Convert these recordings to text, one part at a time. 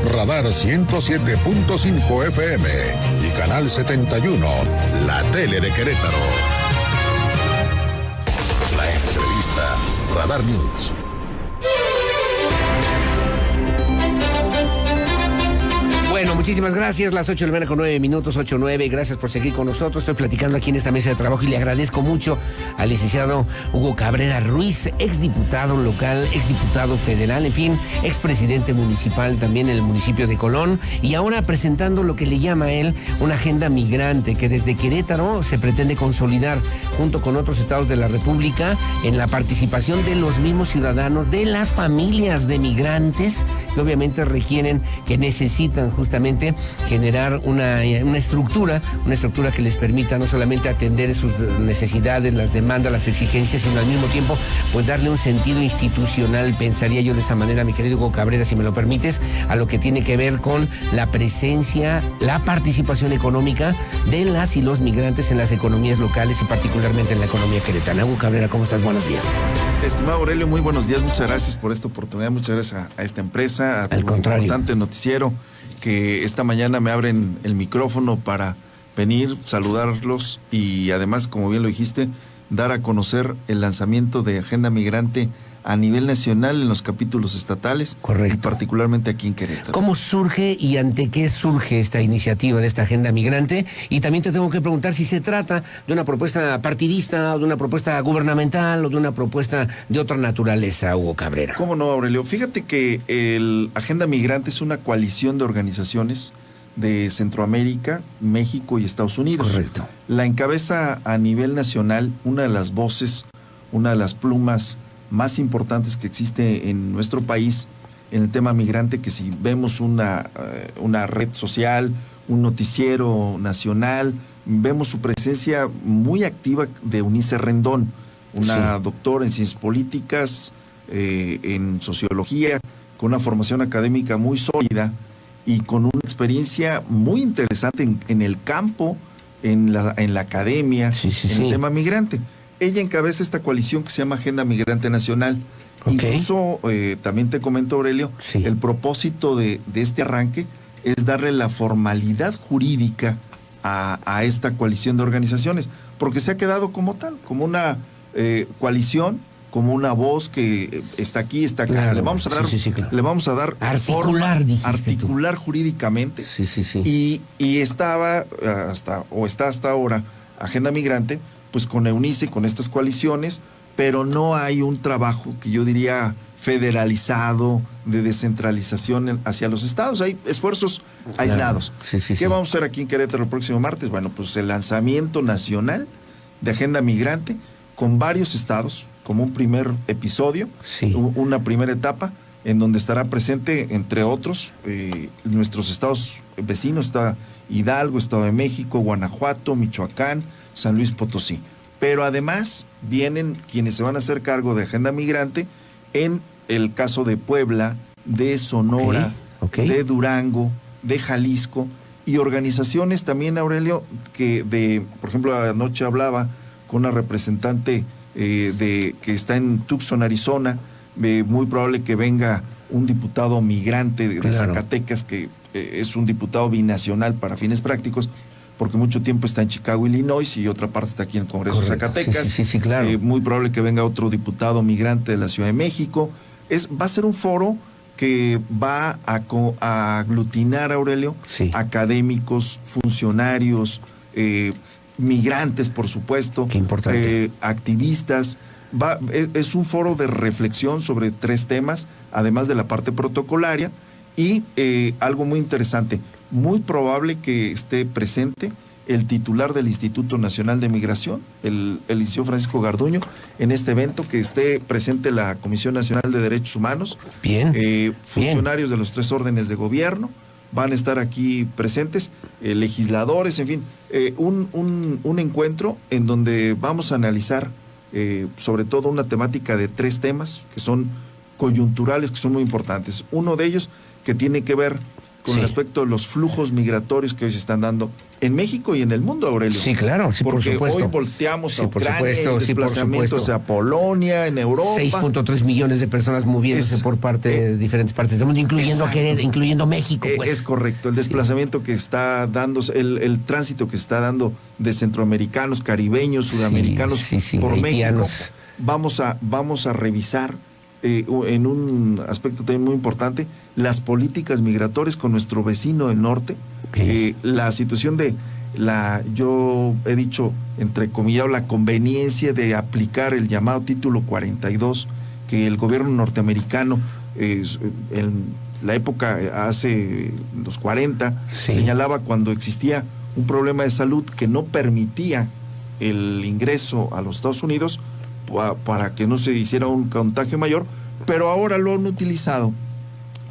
Radar 107.5 FM y Canal 71, la tele de Querétaro. La entrevista, Radar News. Bueno, muchísimas gracias. Las 8 de la mañana con 9 minutos, 8:09. Gracias por seguir con nosotros. Estoy platicando aquí en esta mesa de trabajo y le agradezco mucho al licenciado Hugo Cabrera Ruiz, exdiputado local, exdiputado federal, en fin, expresidente municipal también en el municipio de Colón, y ahora presentando lo que le llama él una agenda migrante que desde Querétaro se pretende consolidar junto con otros estados de la República en la participación de los mismos ciudadanos, de las familias de migrantes que obviamente requieren, que necesitan justamente generar una estructura que les permita no solamente atender sus necesidades, las demandas, las exigencias, sino al mismo tiempo pues darle un sentido institucional, pensaría yo de esa manera, mi querido Hugo Cabrera, si me lo permites, a lo que tiene que ver con la presencia, la participación económica de las y los migrantes en las economías locales y particularmente en la economía queretana. Hugo Cabrera, ¿cómo estás? Buenos días. Estimado Aurelio, muy buenos días, muchas gracias por esta oportunidad, muchas gracias a esta empresa, a tu importante noticiero, que esta mañana me abren el micrófono para venir, saludarlos y además, como bien lo dijiste, dar a conocer el lanzamiento de Agenda Migrante a nivel nacional en los capítulos estatales. Correcto. Y particularmente aquí en Querétaro. ¿Cómo surge y ante qué surge esta iniciativa de esta agenda migrante? Y también te tengo que preguntar si se trata de una propuesta partidista, o de una propuesta gubernamental, o de una propuesta de otra naturaleza, Hugo Cabrera. ¿Cómo no, Aurelio? Fíjate que el Agenda Migrante es una coalición de organizaciones de Centroamérica, México y Estados Unidos. Correcto. La encabeza a nivel nacional una de las voces, una de las plumas más importantes que existe en nuestro país en el tema migrante, que si vemos una red social, un noticiero nacional, vemos su presencia muy activa de Eunice Rendón, una doctora en ciencias políticas, en sociología, con una formación académica muy sólida y con una experiencia muy interesante en el campo, en la academia, en el tema migrante. Ella encabeza esta coalición que se llama Agenda Migrante Nacional. Okay. Incluso, también te comento, Aurelio, el propósito de este arranque es darle la formalidad jurídica a esta coalición de organizaciones, porque se ha quedado como tal, como una coalición, como una voz que está aquí, está acá. Claro, le vamos a dar, claro. Le vamos a dar articular jurídicamente. Y está hasta ahora Agenda Migrante, pues con Eunice y con estas coaliciones, pero no hay un trabajo que yo diría federalizado, de descentralización hacia los estados. Hay esfuerzos aislados. ¿Qué vamos a hacer aquí en Querétaro el próximo martes? Bueno, pues el lanzamiento nacional de Agenda Migrante con varios estados, como un primer episodio, una primera etapa, en donde estará presente, entre otros, nuestros estados vecinos. Está Hidalgo, Estado de México, Guanajuato, Michoacán, San Luis Potosí. Pero además vienen quienes se van a hacer cargo de Agenda Migrante en el caso de Puebla, de Sonora, de Durango, de Jalisco, y organizaciones también, Aurelio, por ejemplo, anoche hablaba con una representante que está en Tucson, Arizona. Muy probable que venga un diputado migrante de Zacatecas, que es un diputado binacional para fines prácticos, porque mucho tiempo está en Chicago, Illinois, y otra parte está aquí en el Congreso de Zacatecas. Claro. Muy probable que venga otro diputado migrante de la Ciudad de México. Va a ser un foro que va a aglutinar, Aurelio, académicos, funcionarios, migrantes, por supuesto, activistas. Es un foro de reflexión sobre 3 temas, además de la parte protocolaria, y algo muy interesante, muy probable que esté presente el titular del Instituto Nacional de Migración, el licenciado Francisco Garduño, en este evento, que esté presente la Comisión Nacional de Derechos Humanos. Funcionarios de los 3 órdenes de gobierno van a estar aquí presentes, legisladores, en fin, un encuentro en donde vamos a analizar sobre todo una temática de 3 temas que son coyunturales, que son muy importantes. Uno de ellos que tiene que ver con el aspecto de los flujos migratorios que hoy se están dando en México y en el mundo, Aurelio. Sí, claro, sí, porque por supuesto. hoy volteamos a Ucrania, por desplazamientos a Polonia, en Europa. 6.3 millones de personas moviéndose por de diferentes partes del mundo, incluyendo México. Pues. Es correcto, el desplazamiento que está dándose, el tránsito que está dando de centroamericanos, caribeños, sudamericanos por haitianos. México. Vamos a revisar en un aspecto también muy importante las políticas migratorias con nuestro vecino del norte. La situación yo he dicho, entre comillas, la conveniencia de aplicar el llamado título 42 que el gobierno norteamericano en la época hace los 40 señalaba cuando existía un problema de salud que no permitía el ingreso a los Estados Unidos para que no se hiciera un contagio mayor, pero ahora lo han utilizado,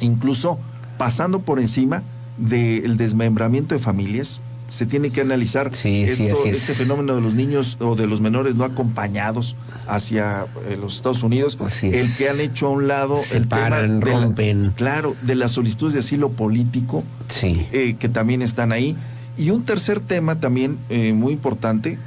incluso pasando por encima del desmembramiento de familias. Se tiene que analizar este fenómeno de los niños o de los menores no acompañados hacia los Estados Unidos, el que han hecho a un lado separan, rompen. De las solicitudes de asilo político, que también están ahí. Y un tercer tema también muy importante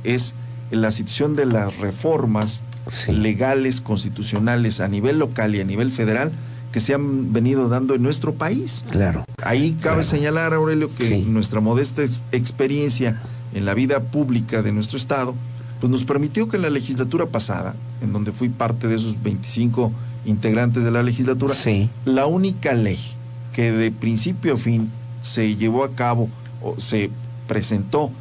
es la situación de las reformas legales, constitucionales a nivel local y a nivel federal que se han venido dando en nuestro país. Claro. Ahí cabe señalar, Aurelio, que nuestra modesta experiencia en la vida pública de nuestro estado, pues nos permitió que en la legislatura pasada, en donde fui parte de esos 25 integrantes de la legislatura, la única ley que de principio a fin se llevó a cabo, o se presentó,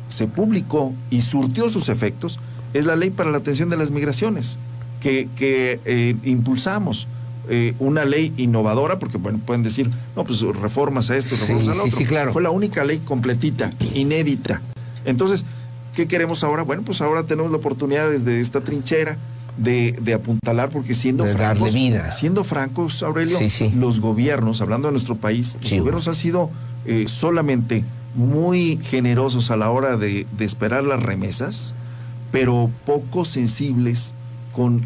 se publicó y surtió sus efectos, es la ley para la atención de las migraciones, que impulsamos. Una ley innovadora, porque bueno, pueden decir, no, pues reformas a esto, reformas al otro. Claro. Fue la única ley completita, inédita. Entonces, ¿qué queremos ahora? Bueno, pues ahora tenemos la oportunidad desde esta trinchera de apuntalar, porque siendo francos, Aurelio, los gobiernos, hablando de nuestro país, los gobiernos han sido solamente muy generosos a la hora de esperar las remesas, pero poco sensibles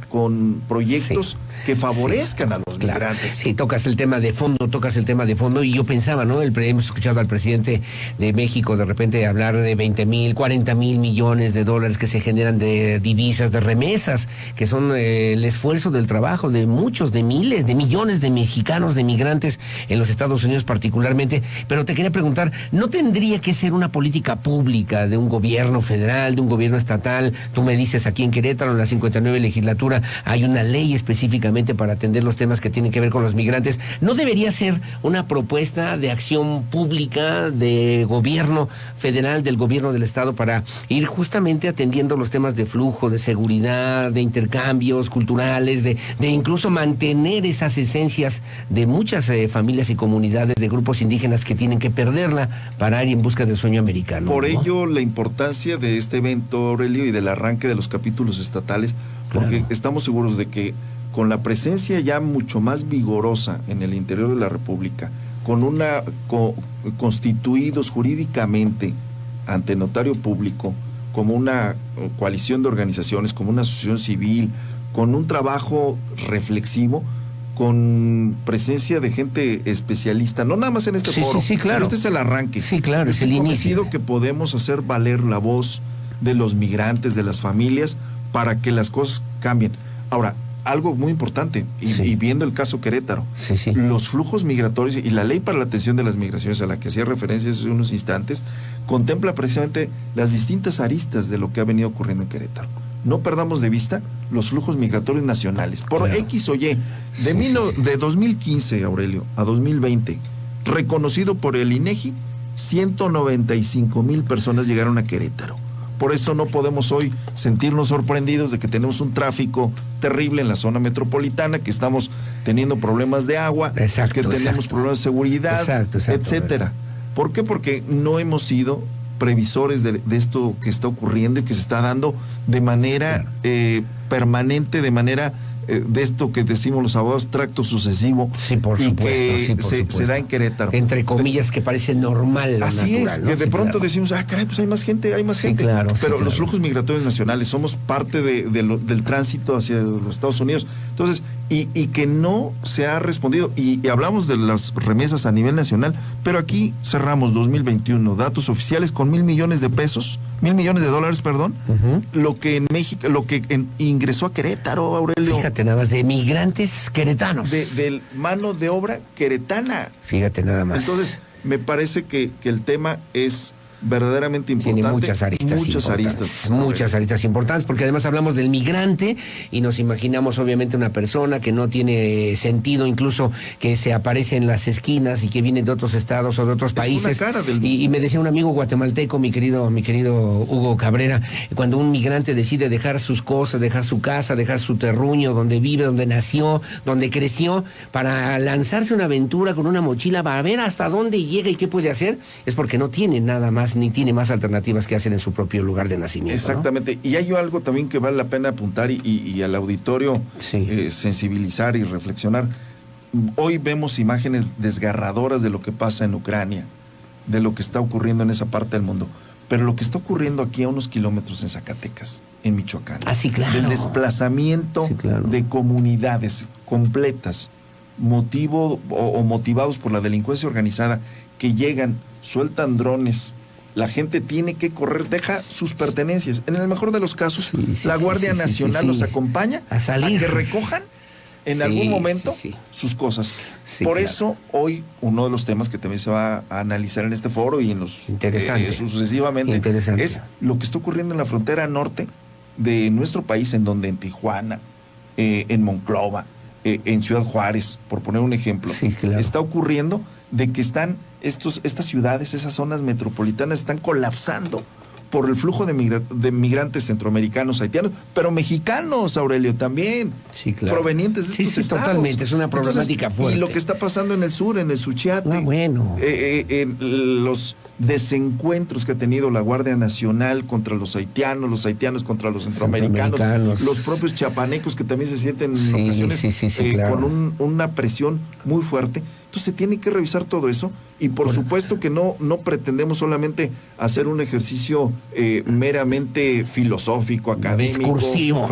con proyectos que favorezcan a los migrantes. Sí, tocas el tema de fondo, y yo pensaba, ¿no? Hemos escuchado al presidente de México de repente hablar de 20,000, 40,000 millones de dólares que se generan de divisas, de remesas, que son el esfuerzo del trabajo de muchos, de miles, de millones de mexicanos, de migrantes en los Estados Unidos particularmente. Pero te quería preguntar, ¿no tendría que ser una política pública de un gobierno federal, de un gobierno estatal? Tú me dices, aquí en Querétaro, en la 59 legislatura, hay una ley específicamente para atender los temas que tienen que ver con los migrantes. ¿No debería ser una propuesta de acción pública de gobierno federal, del gobierno del estado, para ir justamente atendiendo los temas de flujo, de seguridad, de intercambios culturales, de incluso mantener esas esencias de muchas familias y comunidades de grupos indígenas que tienen que perderla para ir en busca del sueño americano? Por ello, la importancia de este evento, Aurelio, y del arranque de los capítulos estatales, porque estamos seguros de que con la presencia ya mucho más vigorosa en el interior de la República, constituidos jurídicamente ante notario público, como una coalición de organizaciones, como una asociación civil, con un trabajo reflexivo, con presencia de gente especialista, no nada más en este foro, claro. Este es el arranque. Sí, claro, es el inicio. Estoy convencido que podemos hacer valer la voz de los migrantes, de las familias, para que las cosas cambien. Ahora, algo muy importante, y viendo el caso Querétaro, los flujos migratorios y la ley para la atención de las migraciones a la que hacía referencia hace unos instantes, contempla precisamente las distintas aristas de lo que ha venido ocurriendo en Querétaro. No perdamos de vista los flujos migratorios nacionales, por X o Y, de 2015, Aurelio, a 2020, reconocido por el INEGI, 195,000 personas llegaron a Querétaro. Por eso no podemos hoy sentirnos sorprendidos de que tenemos un tráfico terrible en la zona metropolitana, que estamos teniendo problemas de agua, que tenemos problemas de seguridad, etcétera. ¿Por qué? Porque no hemos sido previsores de esto que está ocurriendo y que se está dando de manera permanente, de manera de esto que decimos los abogados, tracto sucesivo. Sí, por supuesto. Se da en Querétaro. Entre comillas, que parece normal. Así natural, es, ¿no? que de pronto decimos, caray, pues hay más gente. Claro, pero los flujos migratorios nacionales, somos parte del tránsito hacia los Estados Unidos. Entonces, y que no se ha respondido. Y hablamos de las remesas a nivel nacional, pero aquí cerramos 2021, datos oficiales con $1,000 millones de dólares, perdón, lo que en México, ingresó a Querétaro, Aurelio. Fíjate nada más, de migrantes queretanos. De mano de obra queretana. Fíjate nada más. Entonces, me parece que el tema es verdaderamente importante. Tiene muchas aristas importantes, porque además hablamos del migrante y nos imaginamos obviamente una persona que no tiene sentido, incluso que se aparece en las esquinas y que viene de otros estados o de otros países. Y me decía un amigo guatemalteco, mi querido Hugo Cabrera, cuando un migrante decide dejar sus cosas, dejar su casa, dejar su terruño, donde vive, donde nació, donde creció, para lanzarse una aventura con una mochila para ver hasta dónde llega y qué puede hacer, es porque no tiene nada más ni tiene más alternativas que hacer en su propio lugar de nacimiento. Exactamente. ¿No? Y hay algo también que vale la pena apuntar y al auditorio sensibilizar y reflexionar. Hoy vemos imágenes desgarradoras de lo que pasa en Ucrania, de lo que está ocurriendo en esa parte del mundo. Pero lo que está ocurriendo aquí a unos kilómetros en Zacatecas, en Michoacán, del desplazamiento de comunidades completas, motivados por la delincuencia organizada, que llegan, sueltan drones. La gente tiene que correr, deja sus pertenencias. En el mejor de los casos, la Guardia Nacional los acompaña a que recojan en algún momento sus cosas. Por eso, hoy, uno de los temas que también se va a analizar en este foro y en los sucesivamente, es lo que está ocurriendo en la frontera norte de nuestro país, en donde en Tijuana, en Monclova, en Ciudad Juárez, por poner un ejemplo, está ocurriendo de que están estas ciudades, esas zonas metropolitanas están colapsando por el flujo de migrantes centroamericanos, haitianos, pero mexicanos, Aurelio, también, provenientes de estos estados. Totalmente, es una problemática fuerte. Y lo que está pasando en el sur, en el Suchiate, los desencuentros que ha tenido la Guardia Nacional contra los haitianos contra los centroamericanos, los propios chiapanecos que también se sienten en ocasiones con una presión muy fuerte. Entonces se tiene que revisar todo eso y por supuesto que no pretendemos solamente hacer un ejercicio meramente filosófico, académico, discursivo,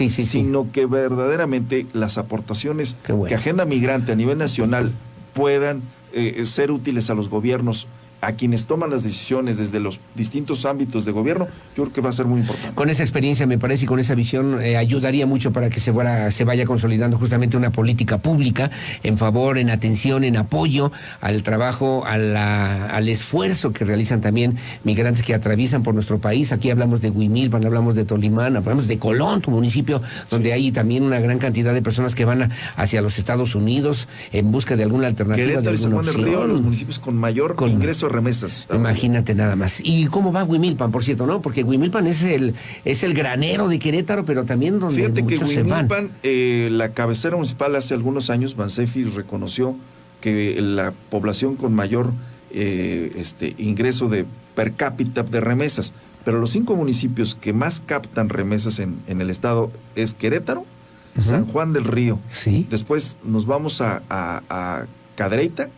sino que verdaderamente las aportaciones que Agenda Migrante a nivel nacional puedan ser útiles a los gobiernos, a quienes toman las decisiones desde los distintos ámbitos de gobierno, yo creo que va a ser muy importante. Con esa experiencia, me parece, y con esa visión, ayudaría mucho para que se vaya consolidando justamente una política pública en favor, en atención, en apoyo al trabajo, al esfuerzo que realizan también migrantes que atraviesan por nuestro país. Aquí hablamos de Huimilpan, hablamos de Tolimán, hablamos de Colón, tu municipio, donde hay también una gran cantidad de personas que van hacia los Estados Unidos en busca de alguna alternativa, Querétaro, de alguna opción. San Juan del Río, los municipios con mayor ingreso remesas. Imagínate nada más. ¿Y cómo va Huimilpan, por cierto, no? Porque Huimilpan es el granero de Querétaro, pero también donde fíjate muchos que Huimilpan, la cabecera municipal, hace algunos años, Bansefi reconoció que la población con mayor ingreso de per cápita de remesas, pero los 5 municipios que más captan remesas en el estado es Querétaro, San Juan del Río. Después nos vamos a Cadereyta,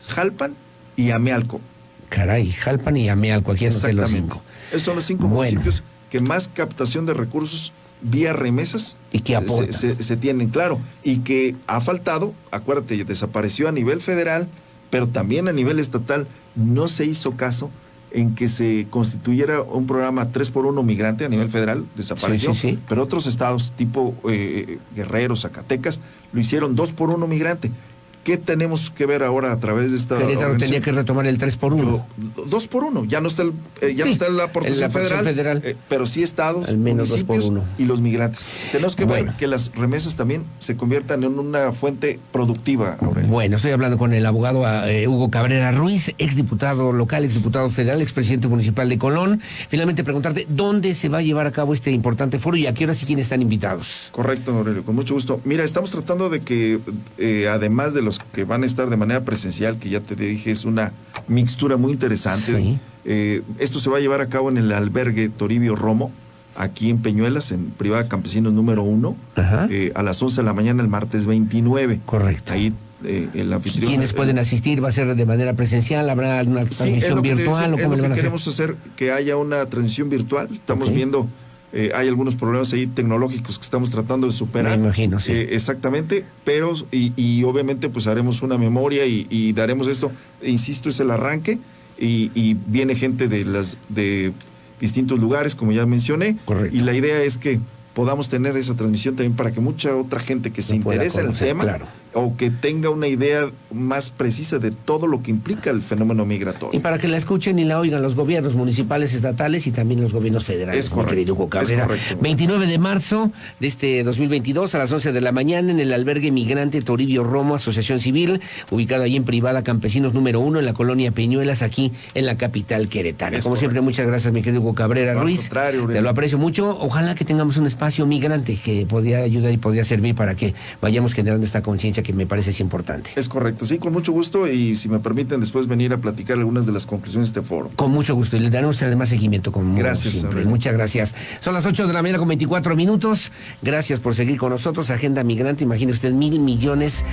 Jalpan y Amealco. Caray, Jalpan y Amealco, aquí anoté los 5. Esos son los 5 municipios que más captación de recursos vía remesas y que aportan. Se tienen, claro, y que ha faltado, acuérdate, desapareció a nivel federal, pero también a nivel estatal no se hizo caso en que se constituyera un programa 3x1 migrante a nivel federal, desapareció, pero otros estados tipo Guerrero, Zacatecas, lo hicieron 2x1 migrante. ¿Qué tenemos que ver ahora a través de esta Querétaro tenía que retomar el 3x1. 2x1. Ya no está está la aportación federal, pero sí estados, al menos municipios 2x1. Y los migrantes. Tenemos que ver que las remesas también se conviertan en una fuente productiva, Aurelio. Bueno, estoy hablando con el abogado Hugo Cabrera Ruiz, exdiputado local, exdiputado federal, expresidente municipal de Colón. Finalmente preguntarte, ¿dónde se va a llevar a cabo este importante foro y a qué horas y quiénes están invitados? Correcto, Aurelio, con mucho gusto. Mira, estamos tratando de que, además de los que van a estar de manera presencial, que ya te dije es una mixtura muy interesante. Esto se va a llevar a cabo en el albergue Toribio Romo, aquí en Peñuelas, en Privada Campesinos número 1, a las 11 de la mañana el martes 29. Correcto. Ahí el anfitrión. ¿Quiénes pueden asistir? ¿Va a ser de manera presencial? ¿Habrá una transmisión virtual? ¿O cómo le van a hacer? Queremos hacer que haya una transmisión virtual. Estamos viendo hay algunos problemas ahí tecnológicos que estamos tratando de superar. Me imagino, sí. Exactamente, pero y obviamente pues haremos una memoria y daremos esto. Insisto, es el arranque y viene gente de distintos lugares, como ya mencioné. Correcto. Y la idea es que podamos tener esa transmisión también para que mucha otra gente que se interese en el tema, claro, o que tenga una idea más precisa de todo lo que implica el fenómeno migratorio. y para que la escuchen y la oigan los gobiernos municipales, estatales y también los gobiernos federales. Es correcto, mi querido Hugo Cabrera. es correcto. 29 de marzo de este 2022 a las 11 de la mañana en el albergue migrante Toribio Romo, Asociación Civil, ubicado ahí en Privada Campesinos número 1 en la colonia Peñuelas, aquí en la capital queretana. Como siempre, muchas gracias, mi querido Hugo Cabrera Ruiz. Te lo aprecio mucho. Ojalá que tengamos un espacio migrante que podría ayudar y podría servir para que vayamos generando esta conciencia que me parece importante. Es correcto, sí, con mucho gusto, y si me permiten después venir a platicar algunas de las conclusiones de este foro. Con mucho gusto, y le daremos además seguimiento como gracias, siempre. Aurelio. Muchas gracias. Son las 8 de la mañana con 24 minutos. Gracias por seguir con nosotros. Agenda Migrante, imagine usted, $1,000 millones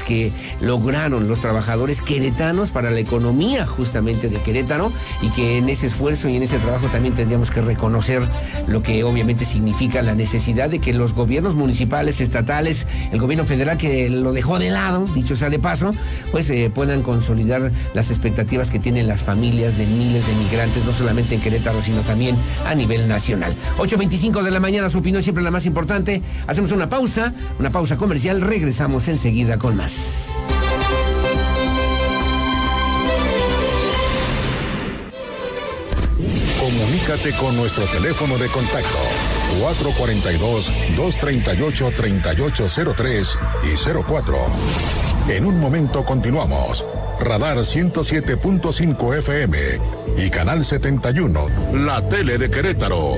que lograron los trabajadores queretanos para la economía justamente de Querétaro, y que en ese esfuerzo y en ese trabajo también tendríamos que reconocer lo que obviamente significa la necesidad de que los gobiernos municipales, estatales, el gobierno federal, que lo dejó de lado, dicho sea de paso, pues puedan consolidar las expectativas que tienen las familias de miles de migrantes, no solamente en Querétaro, sino también a nivel nacional. 8:25 de la mañana, su opinión siempre la más importante. Hacemos una pausa comercial, regresamos enseguida con más. Comunícate con nuestro teléfono de contacto 442-238-3803 y 04. En un momento continuamos. Radar 107.5 FM y Canal 71, la tele de Querétaro.